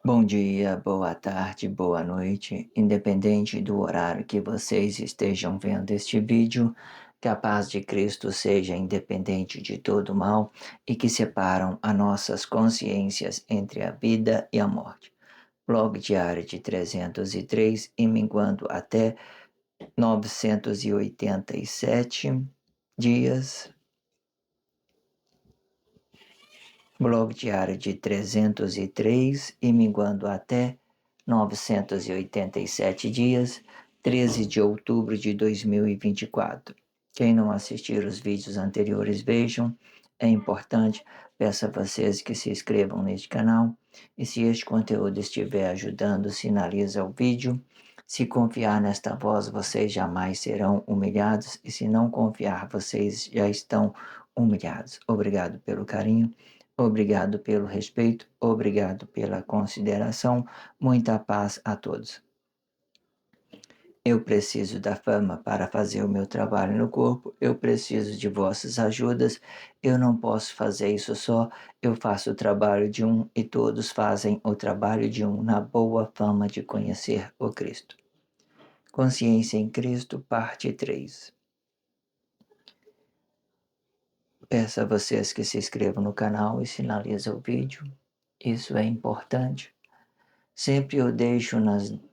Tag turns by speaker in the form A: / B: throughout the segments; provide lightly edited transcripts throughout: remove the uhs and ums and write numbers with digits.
A: Bom dia, boa tarde, boa noite, independente do horário que vocês estejam vendo este vídeo, que a paz de Cristo seja independente de todo mal e que separam as nossas consciências entre a vida e a morte. Blog diário de 303 e minguando até 987 dias. Blog diário de 303 e minguando até 987 dias, 13 de outubro de 2024. Quem não assistir os vídeos anteriores, vejam. É importante, peço a vocês que se inscrevam neste canal. E se este conteúdo estiver ajudando, sinaliza o vídeo. Se confiar nesta voz, vocês jamais serão humilhados. E se não confiar, vocês já estão humilhados. Obrigado pelo carinho. Obrigado pelo respeito, obrigado pela consideração, muita paz a todos. Eu preciso da fama para fazer o meu trabalho no corpo, eu preciso de vossas ajudas, eu não posso fazer isso só, eu faço o trabalho de um e todos fazem o trabalho de um na boa fama de conhecer o Cristo. Consciência em Cristo, parte 3. Peço a vocês que se inscrevam no canal e sinalizem o vídeo, isso é importante. Sempre eu deixo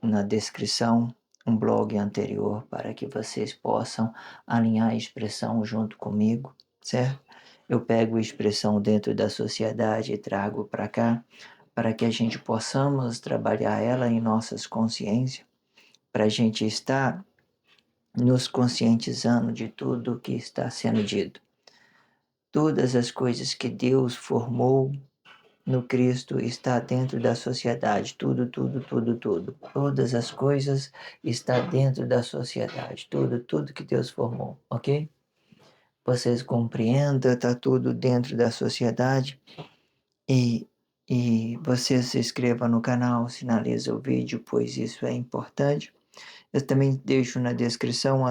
A: na descrição um blog anterior para que vocês possam alinhar a expressão junto comigo, certo? Eu pego a expressão dentro da sociedade e trago para cá, para que a gente possamos trabalhar ela em nossas consciências, para a gente estar nos conscientizando de tudo o que está sendo dito. Todas as coisas que Deus formou no Cristo está dentro da sociedade, tudo, tudo, tudo, tudo. Todas as coisas está dentro da sociedade, tudo, tudo que Deus formou, ok? Vocês compreendam, está tudo dentro da sociedade e, e você se inscreva no canal, sinaliza o vídeo, pois isso é importante. Eu também deixo na descrição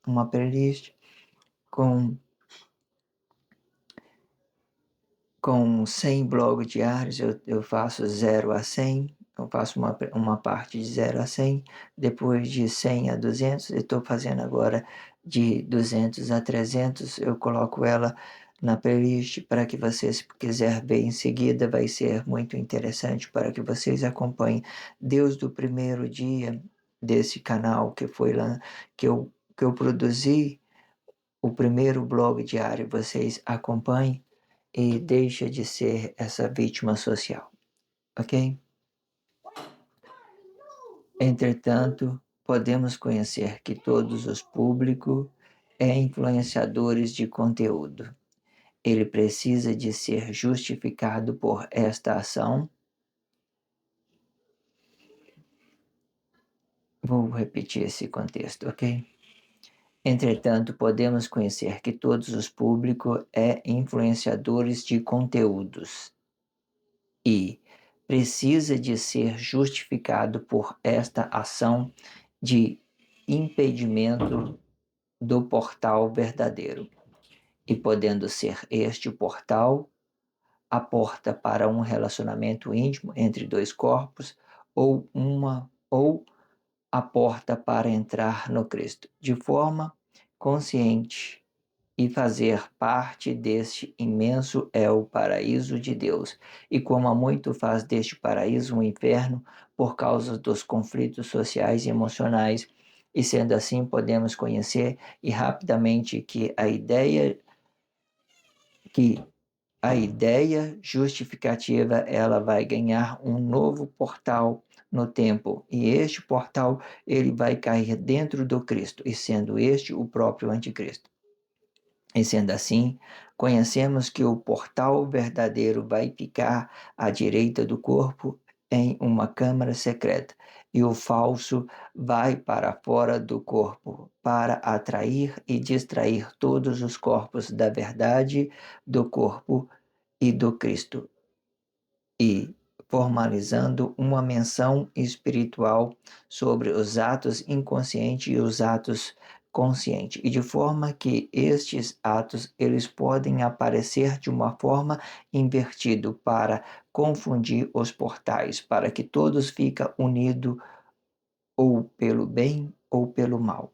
A: uma playlist com com 100 blogs diários, eu faço 0 a 100, eu faço uma parte de 0 a 100, depois de 100 a 200, eu estou fazendo agora de 200 a 300, eu coloco ela na playlist para que vocês quiserem ver em seguida, vai ser muito interessante para que vocês acompanhem desde o primeiro dia desse canal que foi lá, que eu produzi, o primeiro blog diário, vocês acompanhem e deixa de ser essa vítima social, ok? Entretanto, podemos conhecer que todos os públicos é influenciadores de conteúdo. Ele precisa de ser justificado por esta ação. Vou repetir esse contexto, ok? Entretanto, podemos conhecer que todos os públicos é influenciadores de conteúdos e precisa de ser justificado por esta ação de impedimento do portal verdadeiro, e podendo ser este o portal a porta para um relacionamento íntimo entre dois corpos ou a porta para entrar no Cristo, de forma consciente e fazer parte deste imenso é o paraíso de Deus, e como há muito faz deste paraíso um inferno por causa dos conflitos sociais e emocionais, e sendo assim podemos conhecer e rapidamente que a ideia justificativa ela vai ganhar um novo portal no tempo, e este portal ele vai cair dentro do Cristo, e sendo este o próprio anticristo. E sendo assim, conhecemos que o portal verdadeiro vai ficar à direita do corpo em uma câmara secreta, e o falso vai para fora do corpo, para atrair e distrair todos os corpos da verdade do corpo e do Cristo, e formalizando uma menção espiritual sobre os atos inconscientes e os atos consciente, e de forma que estes atos eles podem aparecer de uma forma invertida para confundir os portais, para que todos fiquem unidos ou pelo bem ou pelo mal.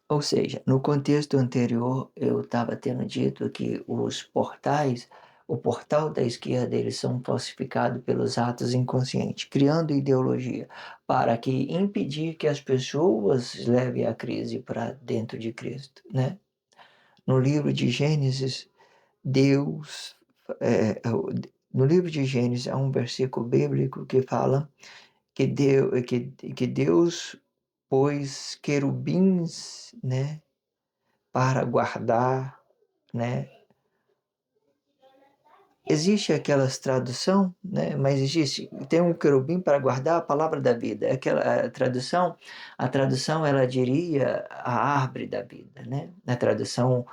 A: Ou seja, no contexto anterior, eu estava tendo dito que os portais, o portal da esquerda, eles são falsificados pelos atos inconscientes, criando ideologia para que impedir que as pessoas levem a crise para dentro de Cristo, né? No livro de Gênesis, Deus, é, no livro de Gênesis há um versículo bíblico que fala que Deus pôs querubins, né, para guardar, né? Existe aquelas tradução, né? Mas existe, tem um querubim para guardar a palavra da vida. Aquela a tradução ela diria a árvore da vida, né? Na tradução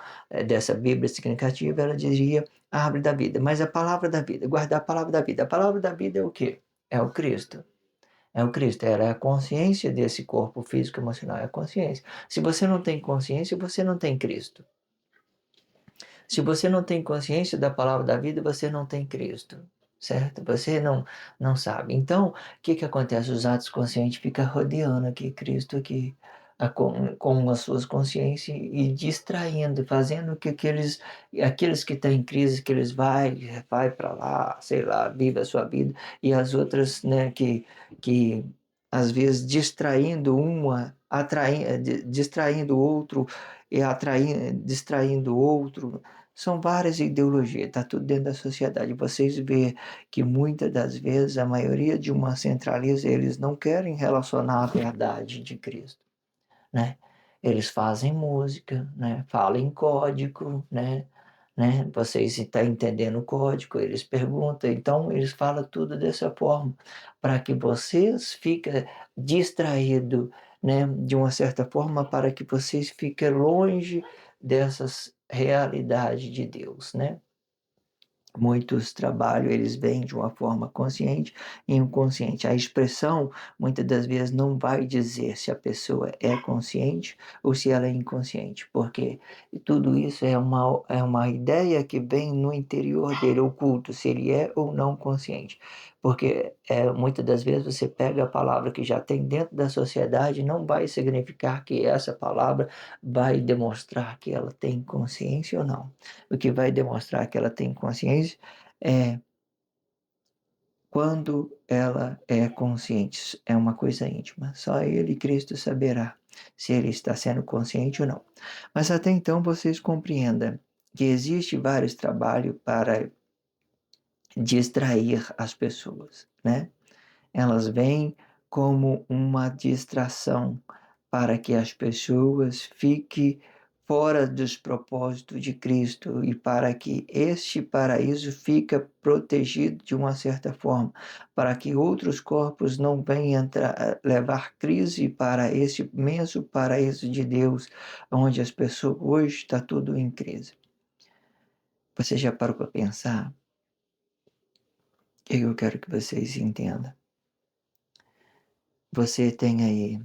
A: dessa Bíblia significativa, ela diria a árvore da vida. Mas a palavra da vida, guardar a palavra da vida. A palavra da vida é o quê? É o Cristo. É o Cristo, ela é a consciência desse corpo físico emocional, é a consciência. Se você não tem consciência, você não tem Cristo. Se você não tem consciência da palavra da vida, você não tem Cristo, certo? Você não sabe. Então, o que acontece? Os atos conscientes ficam rodeando aqui Cristo aqui, com as suas consciências e distraindo, fazendo que aqueles que estão em crise, que eles vai para lá, sei lá, vive a sua vida, e as outras, né, que às vezes distraindo uma, distraindo o outro e distraindo o outro. São várias ideologias, está tudo dentro da sociedade. Vocês vê que muitas das vezes a maioria de uma centraliza, eles não querem relacionar a verdade de Cristo, né? Eles fazem música, né? Falam em código, né? Vocês estão entendendo o código, eles perguntam, então eles falam tudo dessa forma, para que vocês fiquem distraídos, né? De uma certa forma, para que vocês fiquem longe dessas realidades de Deus, né? Muitos trabalhos, eles vêm de uma forma consciente e inconsciente. A expressão, muitas das vezes, não vai dizer se a pessoa é consciente ou se ela é inconsciente, porque tudo isso é uma ideia que vem no interior dele, oculto, se ele é ou não consciente. Porque muitas das vezes você pega a palavra que já tem dentro da sociedade, não vai significar que essa palavra vai demonstrar que ela tem consciência ou não. O que vai demonstrar que ela tem consciência é quando ela é consciente. É uma coisa íntima. Só ele, Cristo, saberá se ele está sendo consciente ou não. Mas até então vocês compreendam que existe vários trabalhos para distrair as pessoas, né? Elas vêm como uma distração para que as pessoas fiquem fora dos propósitos de Cristo e para que este paraíso fique protegido de uma certa forma, para que outros corpos não venham levar crise para esse imenso paraíso de Deus, onde as pessoas hoje está tudo em crise. Você já parou para pensar? O que eu quero que vocês entendam? Você tem aí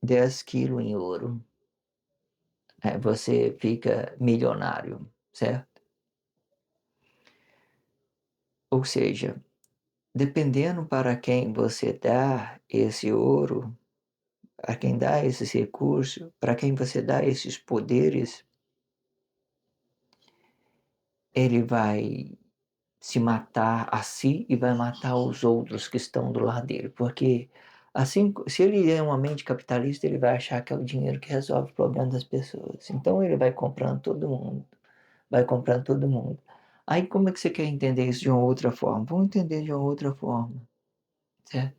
A: 10 quilos em ouro, você fica milionário, certo? Ou seja, dependendo para quem você dá esse ouro, a quem dá esses recursos, para quem você dá esses poderes, ele vai se matar a si e vai matar os outros que estão do lado dele, porque assim, se ele é uma mente capitalista, ele vai achar que é o dinheiro que resolve o problema das pessoas. Então ele vai comprando todo mundo, vai comprando todo mundo. Aí como é que você quer entender isso de uma outra forma? Vamos entender de uma outra forma, certo?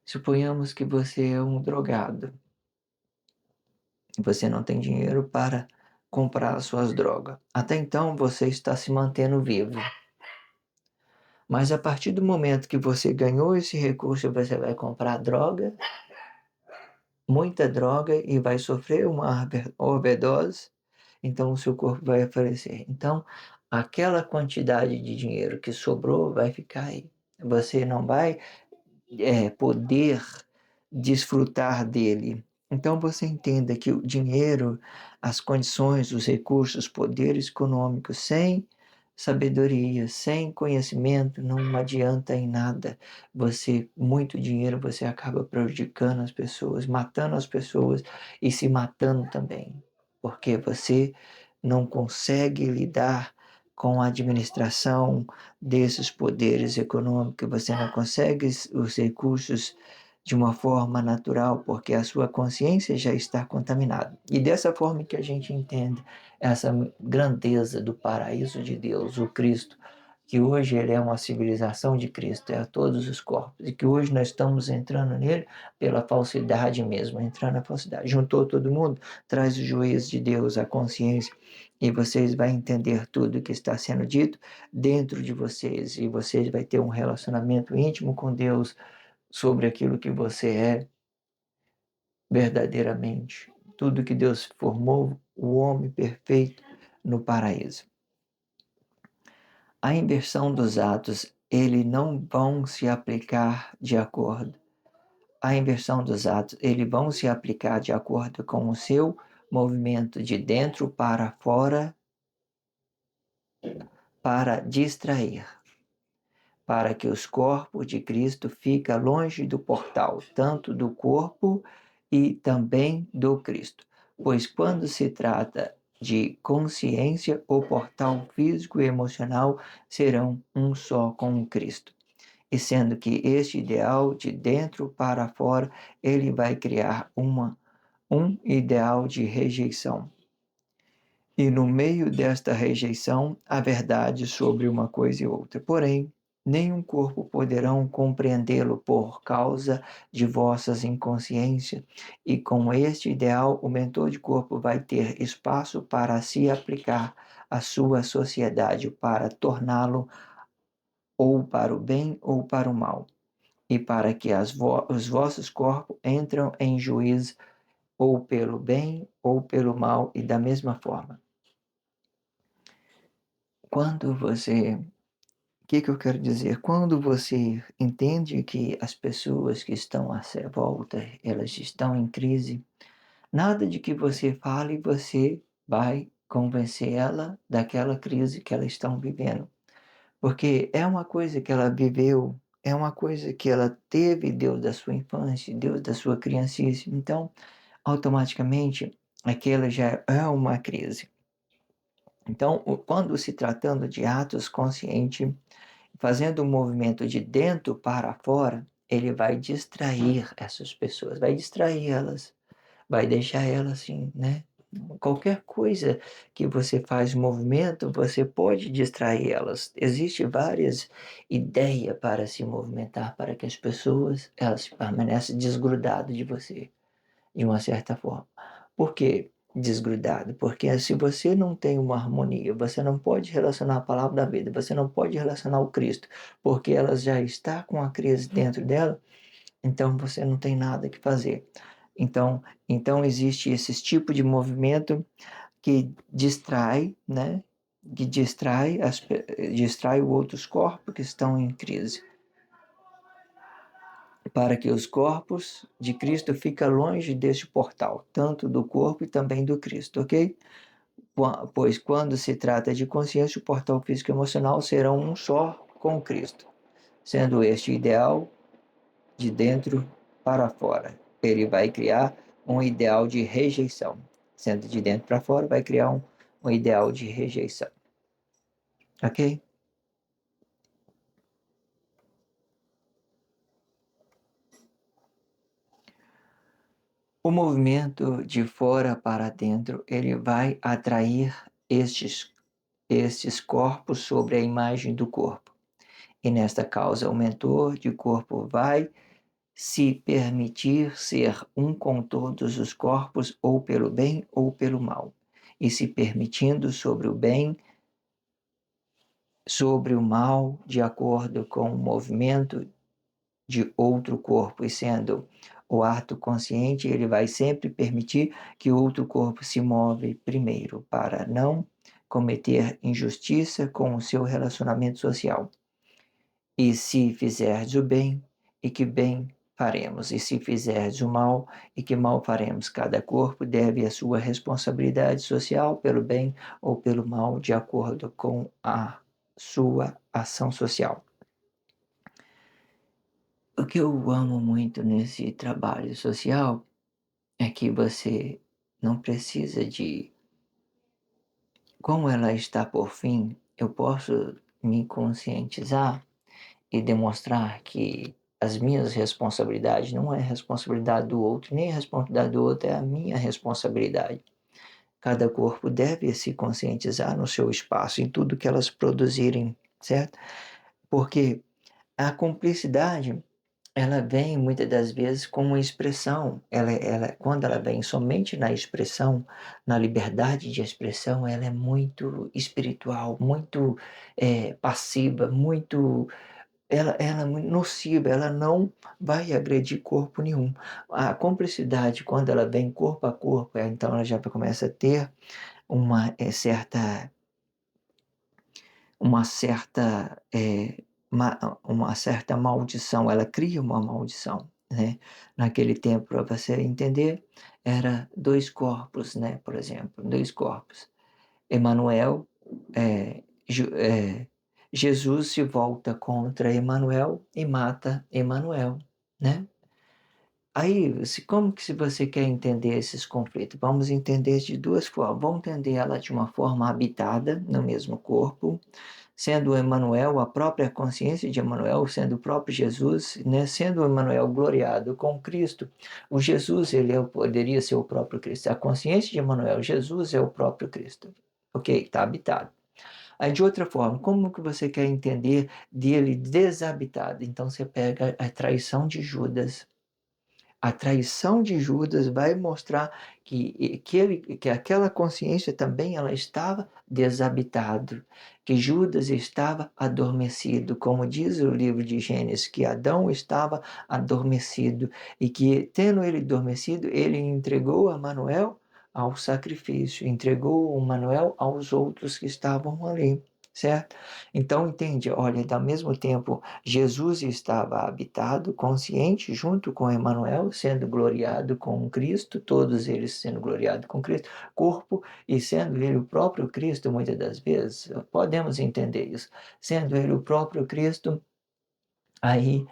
A: Suponhamos que você é um drogado e você não tem dinheiro para comprar as suas drogas. Até então você está se mantendo vivo. Mas a partir do momento que você ganhou esse recurso, você vai comprar droga, muita droga, e vai sofrer uma overdose, então o seu corpo vai falecer. Então, aquela quantidade de dinheiro que sobrou vai ficar aí. Você não vai poder desfrutar dele. Então você entenda que o dinheiro, as condições, os recursos, os poderes econômicos, sem sabedoria, sem conhecimento, não adianta em nada. Muito dinheiro, você acaba prejudicando as pessoas, matando as pessoas e se matando também, porque você não consegue lidar com a administração desses poderes econômicos, você não consegue os recursos de uma forma natural, porque a sua consciência já está contaminada. E dessa forma que a gente entende essa grandeza do paraíso de Deus, o Cristo, que hoje ele é uma civilização de Cristo, é a todos os corpos, e que hoje nós estamos entrando nele pela falsidade mesmo, entrando na falsidade. Juntou todo mundo, traz os juízos de Deus, a consciência, e vocês vão entender tudo o que está sendo dito dentro de vocês, e vocês vão ter um relacionamento íntimo com Deus sobre aquilo que você é verdadeiramente. Tudo que Deus formou, o homem perfeito no paraíso. A inversão dos atos, eles não vão se aplicar de acordo. A inversão dos atos, eles vão se aplicar de acordo com o seu movimento de dentro para fora para distrair, para que os corpos de Cristo fiquem longe do portal, tanto do corpo e também do Cristo. Pois quando se trata de consciência, o portal físico e emocional serão um só com o Cristo. E sendo que este ideal de dentro para fora, ele vai criar um ideal de rejeição. E no meio desta rejeição, a verdade sobre uma coisa e outra. Porém, nenhum corpo poderão compreendê-lo por causa de vossas inconsciências, e com este ideal o mentor de corpo vai ter espaço para se aplicar à sua sociedade, para torná-lo ou para o bem ou para o mal, e para que os vossos corpos entram em juízo ou pelo bem ou pelo mal, e da mesma forma. Quando você O que eu quero dizer? Quando você entende que as pessoas que estão à sua volta, elas estão em crise, nada de que você fale, você vai convencer ela daquela crise que elas estão vivendo. Porque é uma coisa que ela viveu, é uma coisa que ela teve Deus da sua infância, Deus da sua criancice. Então, automaticamente, aquela já é uma crise. Então, quando se tratando de atos conscientes, fazendo um movimento de dentro para fora, ele vai distrair essas pessoas, vai distrair elas, vai deixar elas assim, né? Qualquer coisa que você faz movimento, você pode distrair elas. Existem várias ideias para se movimentar, para que as pessoas elas permanecem desgrudadas de você de uma certa forma. Por que desgrudado? Porque se você não tem uma harmonia, você não pode relacionar a palavra da vida, você não pode relacionar o Cristo, porque ela já está com a crise dentro dela, então você não tem nada que fazer. Então existe esse tipo de movimento que distrai, né? Que distrai os outros corpos que estão em crise, para que os corpos de Cristo fiquem longe deste portal, tanto do corpo e também do Cristo, ok? Pois quando se trata de consciência, o portal físico e emocional serão um só com Cristo, sendo este ideal de dentro para fora. Ele vai criar um ideal de rejeição. Sendo de dentro para fora, vai criar um ideal de rejeição. Ok? O movimento de fora para dentro, ele vai atrair estes corpos sobre a imagem do corpo. E nesta causa, o mentor de corpo vai se permitir ser um com todos os corpos, ou pelo bem ou pelo mal, e se permitindo sobre o bem, sobre o mal, de acordo com o movimento de outro corpo, e sendo o ato consciente, ele vai sempre permitir que o outro corpo se move primeiro, para não cometer injustiça com o seu relacionamento social. E se fizerdes o bem, e que bem faremos? E se fizerdes o mal, e que mal faremos? Cada corpo deve a sua responsabilidade social pelo bem ou pelo mal, de acordo com a sua ação social. O que eu amo muito nesse trabalho social é que você não precisa de, como ela está por fim, eu posso me conscientizar e demonstrar que as minhas responsabilidades não é responsabilidade do outro, nem a responsabilidade do outro é a minha responsabilidade. Cada corpo deve se conscientizar no seu espaço, em tudo que elas produzirem, certo? Porque a cumplicidade, ela vem muitas das vezes com uma expressão. Quando ela vem somente na expressão, na liberdade de expressão, ela é muito espiritual, muito passiva, muito ela é muito nociva, ela não vai agredir corpo nenhum. A cumplicidade, quando ela vem corpo a corpo, então ela já começa a ter uma uma certa maldição, ela cria uma maldição, né? Naquele tempo, para você entender, era dois corpos, né? Por exemplo, dois corpos. Emanuel, é, Jesus se volta contra Emanuel e mata Emanuel, né? Aí, como que se você quer entender esses conflitos? Vamos entender de duas formas. Vamos entender ela de uma forma habitada no mesmo corpo, sendo Emanuel a própria consciência de Emanuel, sendo o próprio Jesus, né? Sendo Emanuel gloriado com Cristo. O Jesus, poderia ser o próprio Cristo. A consciência de Emanuel, Jesus é o próprio Cristo. Ok, está habitado. Aí, de outra forma, como que você quer entender dele desabitado? Então, você pega a traição de Judas. A traição de Judas vai mostrar que aquela consciência também ela estava desabitado, que Judas estava adormecido, como diz o livro de Gênesis, que Adão estava adormecido e que, tendo ele adormecido, ele entregou a Manuel ao sacrifício, entregou o Manuel aos outros que estavam ali. Certo? Então, entende? Olha, ao mesmo tempo, Jesus estava habitado, consciente, junto com Emmanuel, sendo gloriado com Cristo, todos eles sendo gloriados com Cristo, corpo, e sendo ele o próprio Cristo, muitas das vezes, podemos entender isso, sendo ele o próprio Cristo, aí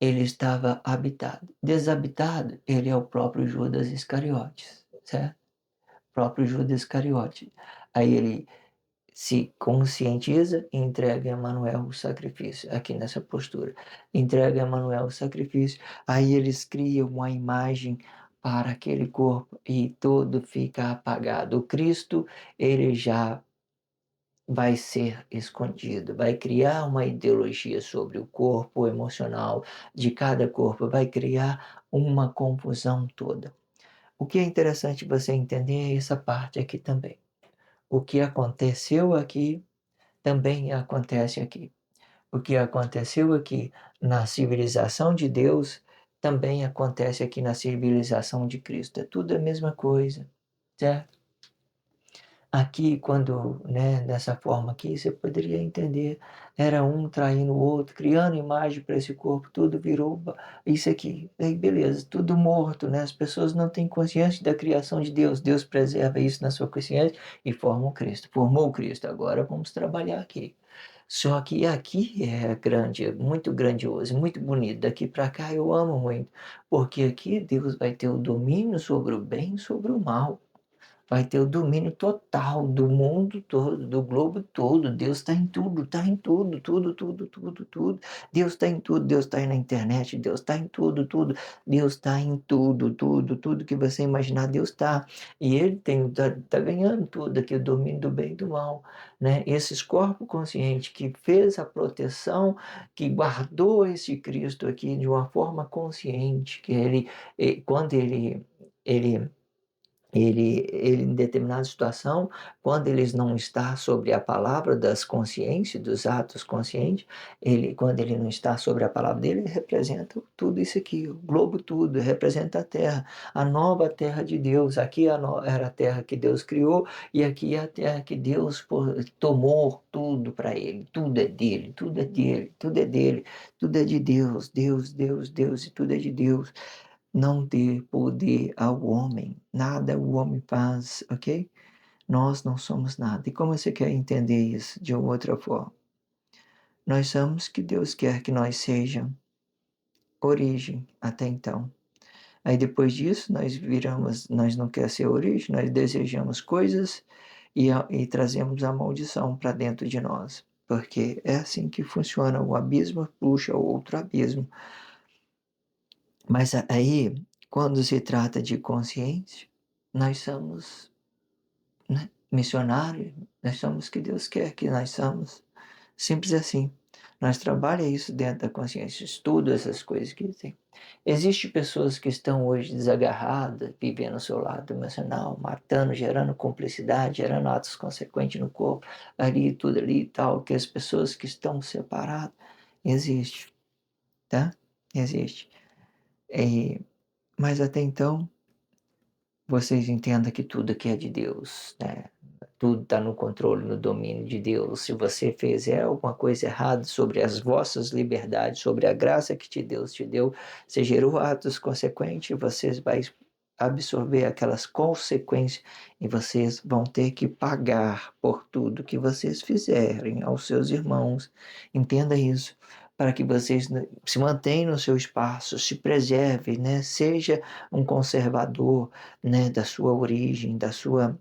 A: ele estava habitado. Desabitado, ele é o próprio Judas Iscariotes, certo? O próprio Judas Iscariote. Aí ele se conscientiza e entrega a Emanuel o sacrifício, aqui nessa postura. Entrega a Emanuel o sacrifício, aí eles criam uma imagem para aquele corpo e tudo fica apagado. O Cristo, ele já vai ser escondido, vai criar uma ideologia sobre o corpo emocional de cada corpo, vai criar uma confusão toda. O que é interessante você entender é essa parte aqui também. O que aconteceu aqui também acontece aqui. O que aconteceu aqui na civilização de Deus também acontece aqui na civilização de Cristo. É tudo a mesma coisa, certo? Aqui, quando, né, dessa forma aqui, você poderia entender, era um traindo o outro, criando imagem para esse corpo, tudo virou isso aqui. Aí, beleza, tudo morto, né? As pessoas não têm consciência da criação de Deus. Deus preserva isso na sua consciência e forma o Cristo. Formou o Cristo. Agora vamos trabalhar aqui. Só que aqui é grande, é muito grandioso, muito bonito. Daqui para cá eu amo muito, porque aqui Deus vai ter o domínio sobre o bem e sobre o mal. Vai ter o domínio total do mundo todo, do globo todo. Deus está em tudo, tudo, tudo, tudo, tudo. Deus está em tudo, Deus está aí na internet, Deus está em tudo, tudo. Deus está em tudo, tudo, tudo que você imaginar, Deus está. E Ele tá ganhando tudo aqui, o domínio do bem e do mal, né? Esses corpos conscientes que fez a proteção, que guardou esse Cristo aqui de uma forma consciente, que quando ele, em determinada situação, quando eles não está sobre a palavra das consciências, dos atos conscientes, quando ele não está sobre a palavra dele, ele representa tudo isso aqui, o globo tudo, representa a terra, a nova terra de Deus. Aqui era a terra que Deus criou e aqui é a terra que Deus tomou tudo para ele, tudo é dele, tudo é dele, tudo é dele, tudo é de Deus, Deus, Deus, Deus e tudo é de Deus. Não dê poder ao homem, nada o homem faz, ok? Nós não somos nada. E como você quer entender isso de outra forma? Nós somos que Deus quer que nós sejamos, origem até então. Aí depois disso nós viramos, nós não quer ser origem, nós desejamos coisas e trazemos a maldição para dentro de nós. Porque é assim que funciona, o abismo puxa o outro abismo. Mas aí, quando se trata de consciência, nós somos, né, missionários, nós somos o que Deus quer que nós somos. Simples assim. Nós trabalhamos isso dentro da consciência, estudo essas coisas que tem. Existem pessoas que estão hoje desagarradas, vivendo o seu lado emocional, matando, gerando cumplicidade, gerando atos consequentes no corpo, ali, tudo ali e tal, que as pessoas que estão separadas, existe, tá? Existe. Mas até então, vocês entendam que tudo aqui é de Deus, né? Tudo está no controle, no domínio de Deus. Se você fizer alguma coisa errada sobre as vossas liberdades, sobre a graça que Deus te deu, você gerou atos consequentes, vocês vão absorver aquelas consequências e vocês vão ter que pagar por tudo que vocês fizerem aos seus irmãos. Entenda isso, para que vocês se mantenham no seu espaço, se preserve, né? Seja um conservador, né, da sua origem, da sua,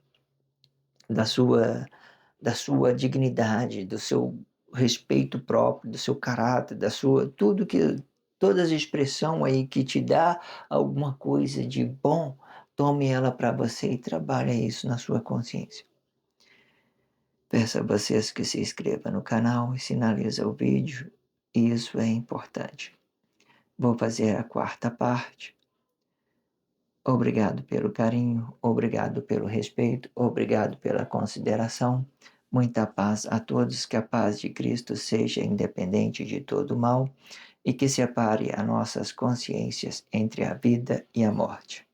A: da sua dignidade, do seu respeito próprio, do seu caráter, da sua tudo que todas as expressão aí que te dá alguma coisa de bom, tome ela para você e trabalhe isso na sua consciência. Peço a vocês que se inscrevam no canal e sinalize o vídeo, isso é importante. Vou fazer a quarta parte. Obrigado pelo carinho, obrigado pelo respeito, obrigado pela consideração. Muita paz a todos, que a paz de Cristo seja independente de todo mal e que separe as nossas consciências entre a vida e a morte.